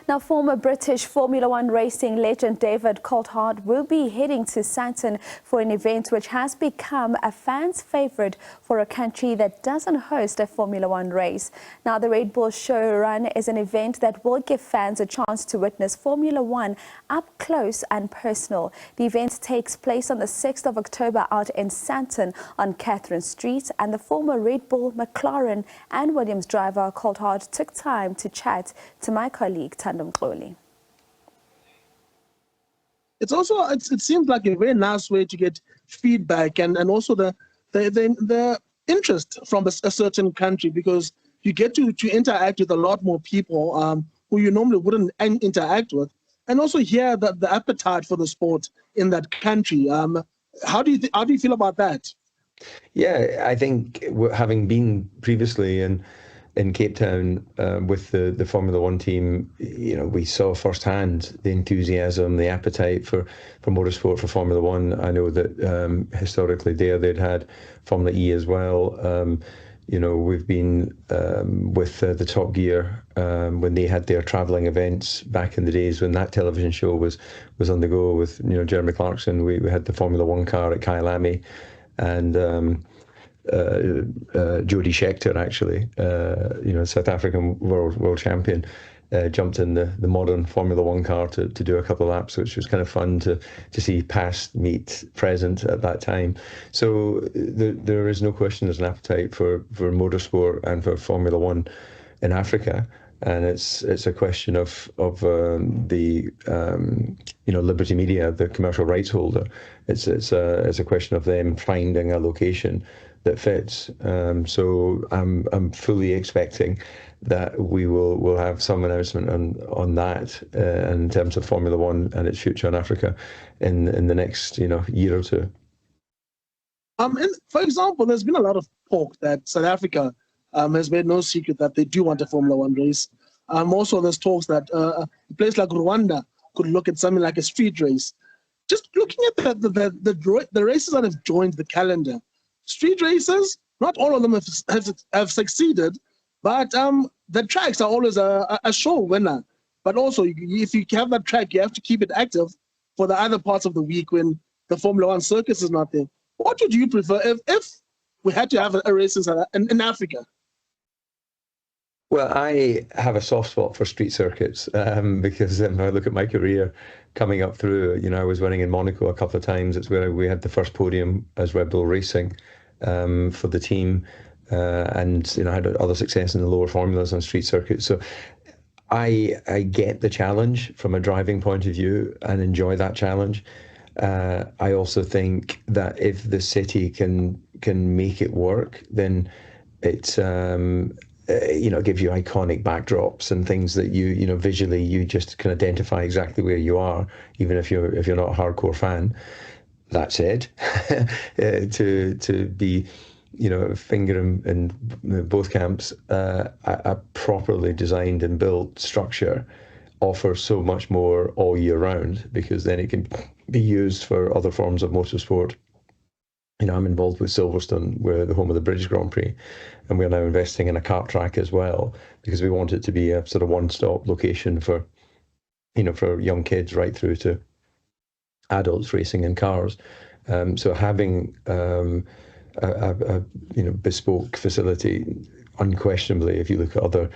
Now, former British Formula One racing legend David Coulthard will be heading to Sandton for an event which has become a fan's favourite for a country that doesn't host a Formula One race. Now, the Red Bull Showrun is an event that will give fans a chance to witness Formula One up close and personal. The event takes place on the 6th of October out in Sandton on Katherine Street, and the former Red Bull, Mclaren and Williams driver Coulthard took time to chat to my colleague Thando Mxoli. It's also, it seems like a very nice way to get feedback and also the interest from a certain country, because you get to interact with a lot more people who you normally wouldn't interact with, and also hear the appetite for the sport in that country. How do you feel about that? Yeah, I think having been previously in Cape Town with the Formula One team, we saw firsthand the enthusiasm, the appetite for motorsport, for Formula One. I know that historically they'd had Formula E as well. We've been with the Top Gear when they had their travelling events back in the days when that television show was on the go with Jeremy Clarkson. We had the Formula One car at Kyalami, and Jody Scheckter, actually, South African world champion, jumped in the modern Formula One car to do a couple of laps, which was kind of fun to see past meet present at that time. So there is no question there's an appetite for motorsport and for Formula One in Africa. And it's a question of the Liberty Media, the commercial rights holder. It's a question of them finding a location that fits. So I'm fully expecting that we'll have some announcement on that in terms of Formula One and its future in Africa in the next year or two. And for example, there's been a lot of talk that South Africa has made no secret that they do want a Formula One race. Also, there's talks that a place like Rwanda could look at something like a street race. Just looking at the races that have joined the calendar, street races, not all of them have succeeded, but the tracks are always a show winner. But also, if you have that track, you have to keep it active for the other parts of the week when the Formula One circus is not there. What would you prefer if we had to have a race in Africa? Well, I have a soft spot for street circuits because if I look at my career coming up through, I was winning in Monaco a couple of times. It's where we had the first podium as Red Bull Racing for the team. And I had other success in the lower formulas on street circuits. So I get the challenge from a driving point of view and enjoy that challenge. I also think that if the city can make it work, then it's gives you iconic backdrops and things that you visually you just can identify exactly where you are, even if you're not a hardcore fan. That said, to be finger in both camps, a properly designed and built structure offers so much more all year round, because then it can be used for other forms of motorsport. I'm involved with Silverstone, we're the home of the British Grand Prix, and we're now investing in a kart track as well, because we want it to be a sort of one-stop location for young kids right through to adults racing in cars. So having a bespoke facility, unquestionably, if you look at other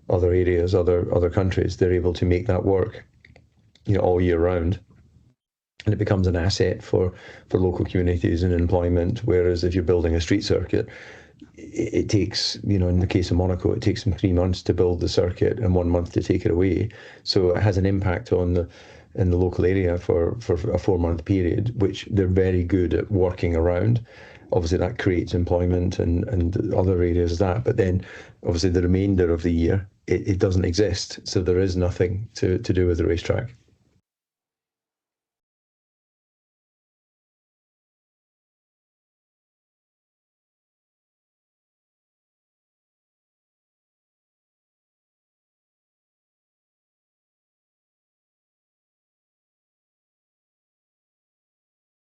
areas, other countries, they're able to make that work, all year round. And it becomes an asset for local communities and employment. Whereas if you're building a street circuit, it takes, in the case of Monaco, it takes them 3 months to build the circuit and 1 month to take it away. So it has an impact in the local area for a 4-month period, which they're very good at working around. Obviously, that creates employment and other areas of that. But then, obviously, the remainder of the year, it doesn't exist. So there is nothing to do with the racetrack.